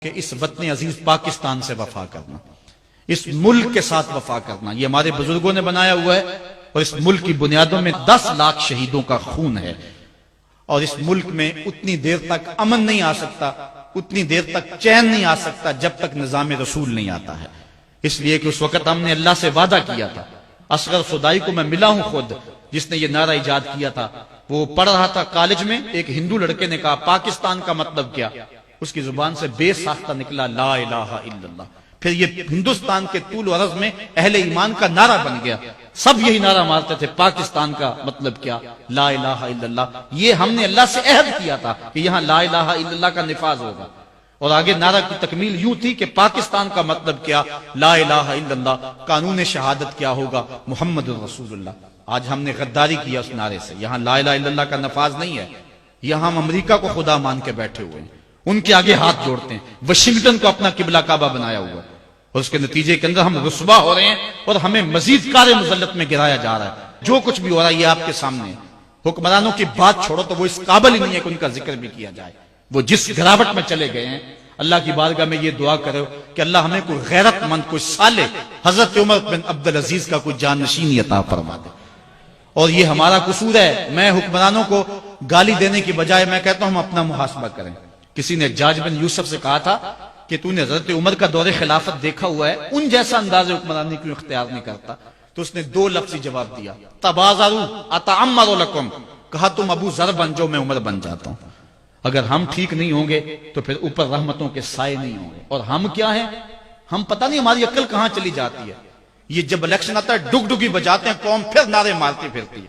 کہ اس وطن عزیز پاکستان سے وفا کرنا، اس ملک کے ساتھ وفا کرنا، یہ ہمارے بزرگوں نے بنایا ہوا ہے اور اس ملک کی بنیادوں میں 10 لاکھ شہیدوں کا خون ہے، اور اس ملک میں اتنی دیر تک امن نہیں آ سکتا، اتنی دیر تک چین نہیں آ سکتا جب تک نظام رسول نہیں آتا ہے۔ اس لیے کہ اس وقت ہم نے اللہ سے وعدہ کیا تھا۔ اصغر صدائی کو میں ملا ہوں خود، جس نے یہ نعرہ ایجاد کیا تھا۔ وہ پڑھ رہا تھا کالج میں، ایک ہندو لڑکے نے کہا پاکستان کا مطلب کیا؟ اس کی زبان سے بے ساختہ نکلا لا الہ الا اللہ۔ پھر یہ ہندوستان کے طول و عرض میں اہل ایمان کا نعرہ بن گیا، سب یہی نعرہ مارتے تھے پاکستان کا مطلب کیا؟ لا الہ الا اللہ۔ یہ ہم نے اللہ سے عہد کیا تھا کہ یہاں لا الہ الا اللہ کا نفاذ ہوگا، اور آگے نعرہ کی تکمیل یوں تھی کہ پاکستان کا مطلب کیا؟ لا الہ الا اللہ۔ قانون شہادت کیا ہوگا؟ محمد رسول اللہ۔ آج ہم نے غداری کیا اس نعرے سے، یہاں لا الہ الا اللہ کا نفاذ نہیں ہے، یہاں ہم امریکہ کو خدا مان کے بیٹھے ہوئے ہیں، ان کے آگے ہاتھ جوڑتے ہیں، واشنگٹن کو اپنا قبلہ کعبہ بنایا ہوا ہے، اور اس کے نتیجے کے اندر ہم رسوا ہو رہے ہیں اور ہمیں مزید کار مذلت میں گرایا جا رہا ہے۔ جو کچھ بھی ہو رہا ہے یہ آپ کے سامنے ہے۔ حکمرانوں کی بات چھوڑو تو وہ اس قابل ہی نہیں ہے کہ ان کا ذکر بھی کیا جائے، وہ جس گراوٹ میں چلے گئے ہیں۔ اللہ کی بارگاہ میں یہ دعا کرو کہ اللہ ہمیں کوئی غیرت مند، کوئی صالح حضرت عمر بن عبدالعزیز کا کوئی جانشینی عطا فرما دے۔ اور یہ ہمارا قصور ہے، میں حکمرانوں کو گالی دینے کی بجائے میں کہتا ہوں ہم اپنا محاسبہ کریں۔ کسی نے حجاج بن یوسف سے کہا تھا کہ تو نے حضرت عمر کا دور خلافت دیکھا ہوا ہے، ان جیسا انداز حکمرانی کیوں اختیار نہیں کرتا؟ تو اس نے 2 لفظی جواب دیا، تبازروا اتعمر لکم، کہا تم ابو ذر بن جاؤ میں عمر بن جاتا ہوں۔ اگر ہم ٹھیک نہیں ہوں گے تو پھر اوپر رحمتوں کے سائے نہیں ہوں گے، اور ہم کیا ہیں؟ ہم پتہ نہیں ہماری عقل کہاں چلی جاتی ہے۔ یہ جب الیکشن آتا ہے ڈگ ڈگی بجاتے ہیں، قوم پھر نعرے مارتی پھرتی ہے۔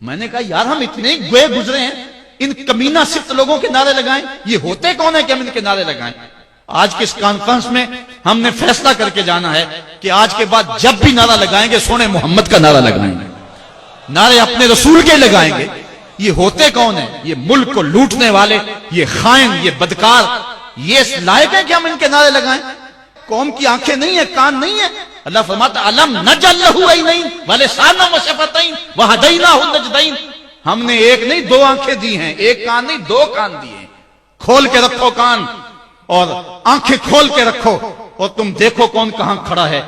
میں نے کہا یار ہم اتنے گوئے گزرے ہیں، ان کمینہ صفت لوگوں کے نعرے لگائیں، یہ ہوتے کون ہیں کہ ہم ان کے نعرے لگائیں؟ آج کے اس کانفرنس میں ہم نے فیصلہ کر کے جانا ہے کہ آج کے بعد جب بھی نعرہ لگائیں گے سونے محمد کا نعرہ لگائیں گے، نعرے اپنے رسول کے لگائیں گے۔ یہ ہوتے کون ہیں؟ یہ ملک کو لوٹنے والے، یہ خائن، یہ بدکار، یہ اس لائق ہے کہ ہم ان کے نعرے لگائیں؟ قوم کی آنکھیں نہیں ہیں، کان نہیں ہیں؟ اللہ فرماتا علم نجعل لہ عینین ولسانا وشفتین وہدیناہ النجدین۔ ہم نے ایک نہیں 2 آنکھیں دی ہیں، ایک کان نہیں 2 کان دیے ہیں۔ کھول کے رکھو کان اور آنکھیں کھول کے رکھو اور تم دیکھو کون کہاں کھڑا ہے۔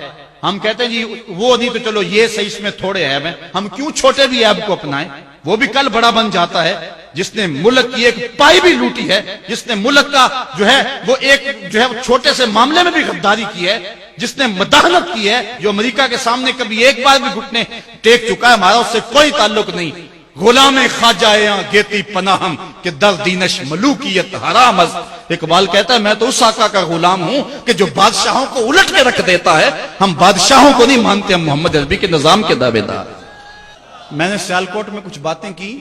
ہم کہتے ہیں جی وہ نہیں تو چلو یہ صحیح، اس میں تھوڑے عیب ہیں، ہم کیوں چھوٹے بھی عیب کو اپنائیں؟ وہ بھی کل بڑا بن جاتا ہے، جس نے ملک کی ایک پائی بھی لوٹی ہے، جس نے ملک کا جو ہے وہ ایک جو ہے چھوٹے سے معاملے میں بھی غداری کی ہے، جس نے مداحنت کی ہے، جو امریکہ کے سامنے کبھی ایک بار بھی گھٹنے ٹیک چکا ہے، ہمارا اس سے کوئی تعلق نہیں۔ غلام خواجہ گیتی پناہم کہ در دینش ملوکیت حرام از۔ اقبال کہتا ہے میں تو اس آقا کا غلام ہوں کہ جو بادشاہوں کو الٹ کے رکھ دیتا ہے۔ ہم بادشاہوں کو نہیں مانتے، ہم محمد عربی کے نظام کے دعوے دار۔ میں نے سیالکوٹ میں کچھ باتیں کی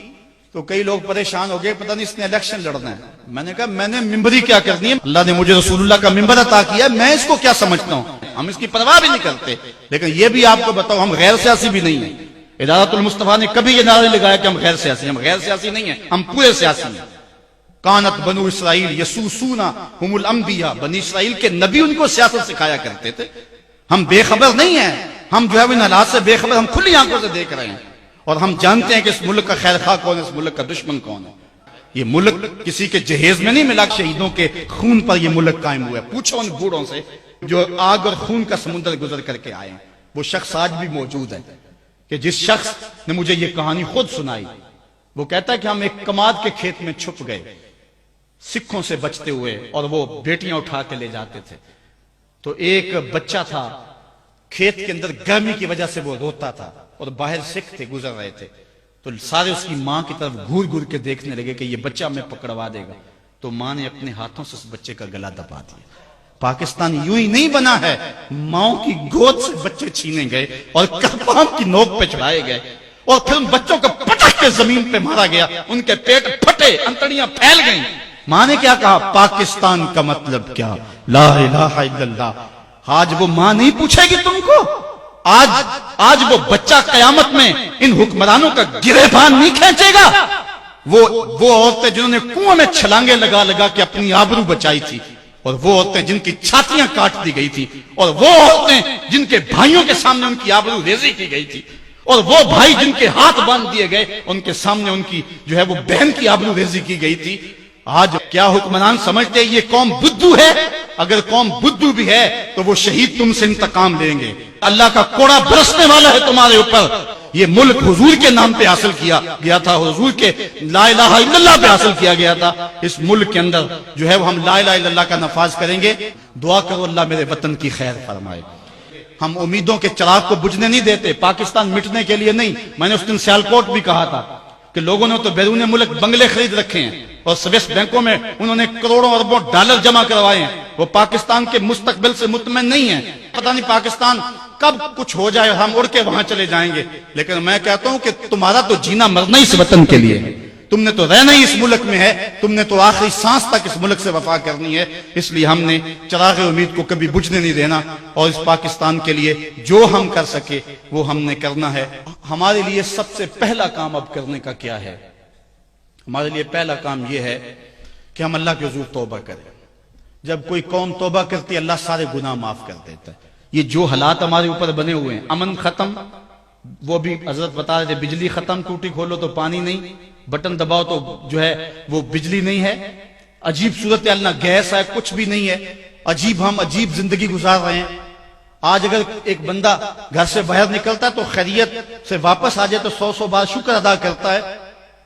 تو کئی لوگ پریشان ہو گئے، پتہ نہیں اس نے الیکشن لڑنا ہے۔ میں نے کہا میں نے ممبری کیا کرنی ہے؟ اللہ نے مجھے رسول اللہ کا ممبر عطا کیا ہے، میں اس کو کیا سمجھتا ہوں؟ ہم اس کی پرواہ بھی نہیں کرتے۔ لیکن یہ بھی آپ کو بتاؤ ہم غیر سیاسی بھی نہیں ہیں۔ ادارت المصطفیٰ نے کبھی یہ نعرہ لگایا کہ ہم غیر سیاسی ہیں؟ ہم غیر سیاسی نہیں ہیں، ہم پورے سیاسی ہیں۔ کانت بنو اسرائیل یسوسون ہم الانبیاء، بنی اسرائیل کے نبی ان کو سیاست سکھایا کرتے تھے۔ ہم بے خبر نہیں ہیں، ہم جو ہے ان حالات سے بے خبر، ہم کھلی آنکھوں سے دیکھ رہے ہیں، اور ہم جانتے ہیں کہ اس ملک کا خیر خواہ کون ہے، اس ملک کا دشمن کون ہے۔ یہ ملک کسی کے جہیز میں نہیں ملا، شہیدوں کے خون پر یہ ملک قائم ہوا ہے۔ پوچھو ان بوڑھوں سے جو آگ اور خون کا سمندر گزر کر کے آئے ہیں، وہ شخص آج بھی موجود ہے کہ جس شخص نے مجھے یہ کہانی خود سنائی، وہ کہتا ہے کہ ہم ایک کماد کے کھیت میں چھپ گئے سکھوں سے بچتے ہوئے، اور وہ بیٹیاں اٹھا کے لے جاتے تھے، تو ایک بچہ تھا کھیت کے اندر گرمی کی وجہ سے وہ روتا تھا، اور باہر سکھ تھے گزر رہے تھے، تو سارے اس کی ماں کی طرف گھور گھور کے دیکھنے لگے کہ یہ بچہ ہمیں پکڑوا دے گا، تو ماں نے اپنے ہاتھوں سے اس بچے کا گلا دبا دیا۔ پاکستان یوں ہی نہیں بنا ہے، ماؤں کی گود سے بچے چھینے گئے اور کفام کی نوک پہ چڑھائے گئے، اور پھر ان بچوں کو پٹک کے زمین پہ مارا گیا، ان کے پیٹ پھٹے، انتڑیاں پھیل گئیں۔ ماں نے کیا کہا؟ پاکستان کا مطلب کیا؟ لا الہ الا اللہ۔ آج وہ ماں نہیں پوچھے گی تم کو، آج وہ بچہ قیامت میں ان حکمرانوں کا گریبان نہیں کھینچے گا۔ وہ عورتیں جنہوں نے کنویں میں چھلانگے لگا لگا کے اپنی آبرو بچائی تھی، اور وہ عورتیں جن کی چھاتیاں کاٹ دی گئی تھی، اور وہ عورتیں جن کے بھائیوں کے سامنے ان کی آبرو ریزی کی گئی تھی، اور وہ بھائی جن کے ہاتھ باندھ دیے گئے ان کے سامنے ان کی جو ہے وہ بہن کی آبرو ریزی کی گئی تھی۔ آج کیا حکمران سمجھتے یہ قوم بدھو ہے؟ اگر قوم بدھو بھی ہے تو وہ شہید تم سے انتقام لیں گے. اللہ کا کوڑا برسنے والا ہے تمہارے اوپر. یہ ملک حضور کے نام پہ حاصل کیا گیا تھا, حضور کے لا الہ الا اللہ پہ حاصل کیا گیا تھا. اس ملک کے اندر جو ہے وہ ہم لا الہ الا اللہ کا نفاذ کریں گے. دعا کرو اللہ میرے وطن کی خیر فرمائے. ہم امیدوں کے چراغ کو بجھنے نہیں دیتے, پاکستان مٹنے کے لیے نہیں. میں نے اس دن سیالکوٹ بھی کہا تھا کہ لوگوں نے تو بیرون ملک بنگلے خرید رکھے ہیں اور سویس بینکوں میں انہوں نے کروڑوں اربوں ڈالر جمع کروائے ہیں. وہ پاکستان کے مستقبل سے مطمئن نہیں ہیں. پتہ نہیں پاکستان کب کچھ ہو جائے, ہم اڑ کے وہاں چلے جائیں گے. لیکن میں کہتا ہوں کہ تمہارا تو جینا مرنا اس وطن کے لیے ہے. تم نے تو رہنا ہی اس ملک میں ہے, تم نے تو آخری سانس تک اس ملک سے وفا کرنی ہے. اس لیے ہم نے چراغ امید کو کبھی بجھنے نہیں دینا, اور اس پاکستان کے لیے جو ہم کر سکے وہ ہم نے کرنا ہے. ہمارے لیے سب سے پہلا کام اب کرنے کا کیا ہے؟ ہمارے لیے پہلا کام یہ ہے کہ ہم اللہ کے حضور توبہ کریں. جب کوئی قوم توبہ کرتی ہے اللہ سارے گناہ معاف کر دیتا ہے. یہ جو حالات ہمارے اوپر بنے ہوئے ہیں, امن ختم, وہ بھی حضرت بتا رہے تھے, بجلی ختم, ٹوٹی کھولو تو پانی نہیں, بٹن دباؤ تو جو ہے وہ بجلی نہیں ہے, عجیب صورتحال, نہ گیس ہے, کچھ بھی نہیں ہے. ہم عجیب زندگی گزار رہے ہیں. آج اگر ایک بندہ گھر سے باہر نکلتا ہے تو خیریت سے واپس آ جائے تو 100 بار شکر ادا کرتا ہے.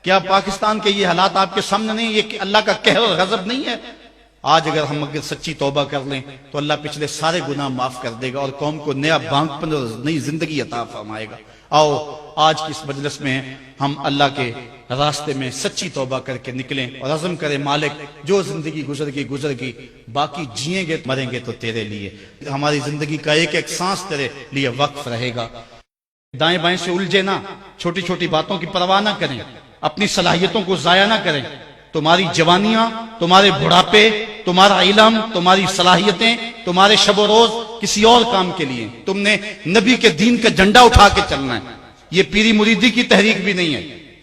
کیا پاکستان کے یہ حالات آپ کے سامنے نہیں, یہ اللہ کا قہر اور غضب نہیں ہے؟ آج اگر ہم سچی توبہ کر لیں تو اللہ پچھلے سارے گناہ معاف کر دے گا اور قوم کو نیا بانکپن اور نئی زندگی عطا فرمائے گا. آؤ آج کی اس مجلس میں ہم اللہ کے راستے میں سچی توبہ کر کے نکلیں اور عزم کریں, مالک جو زندگی گزر گئی, باقی جیئیں گے مریں گے تو تیرے لیے. ہماری زندگی کا ایک ایک سانس تیرے لیے وقف رہے گا. دائیں بائیں سے الجھے نہ, چھوٹی چھوٹی باتوں کی پرواہ نہ کریں, اپنی صلاحیتوں کو ضائع نہ کریں. تمہاری جوانیاں, تمہارے بڑھاپے, تمہارا علم, تمہاری صلاحیتیں, تمہارے شب و روز کسی اور کام کے لیے. تم نے نبی کے دین کا جھنڈا اٹھا کے چلنا ہے. یہ پیری مریدی کی تحریک بھی نہیں ہے,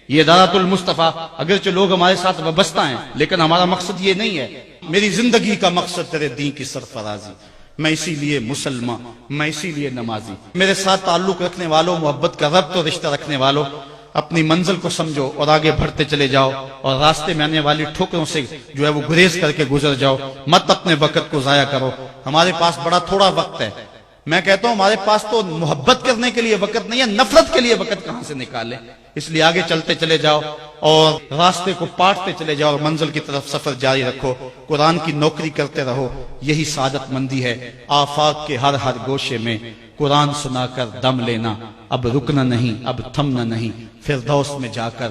یہ دعوت المصطفیٰ. اگرچہ لوگ ہمارے ساتھ وابستہ ہیں لیکن ہمارا مقصد یہ نہیں ہے. میری زندگی کا مقصد تیرے دین کی سرفرازی. میں اسی لیے مسلمان, میں اسی لیے نمازی. میرے ساتھ تعلق رکھنے والوں, محبت کا ربط اور رشتہ رکھنے والوں, اپنی منزل کو سمجھو اور آگے بڑھتے چلے جاؤ, اور راستے میں آنے والی ٹھوکروں سے جو ہے وہ گریز کر کے گزر جاؤ. مت اپنے وقت کو ضائع کرو. ہمارے پاس بڑا تھوڑا وقت ہے. میں کہتا ہوں ہمارے پاس تو محبت کرنے کے لیے وقت نہیں ہے, نفرت کے لیے وقت کہاں سے نکالیں. اس لیے آگے چلتے چلے جاؤ اور راستے کو پاٹتے چلے جاؤ اور منزل کی طرف سفر جاری رکھو. قرآن کی نوکری کرتے رہو, یہی سعادت مندی ہے. آفاق کے ہر گوشے میں قرآن سنا کر دم لینا, اب رکنا نہیں, اب تھمنا نہیں, فردوس میں جا کر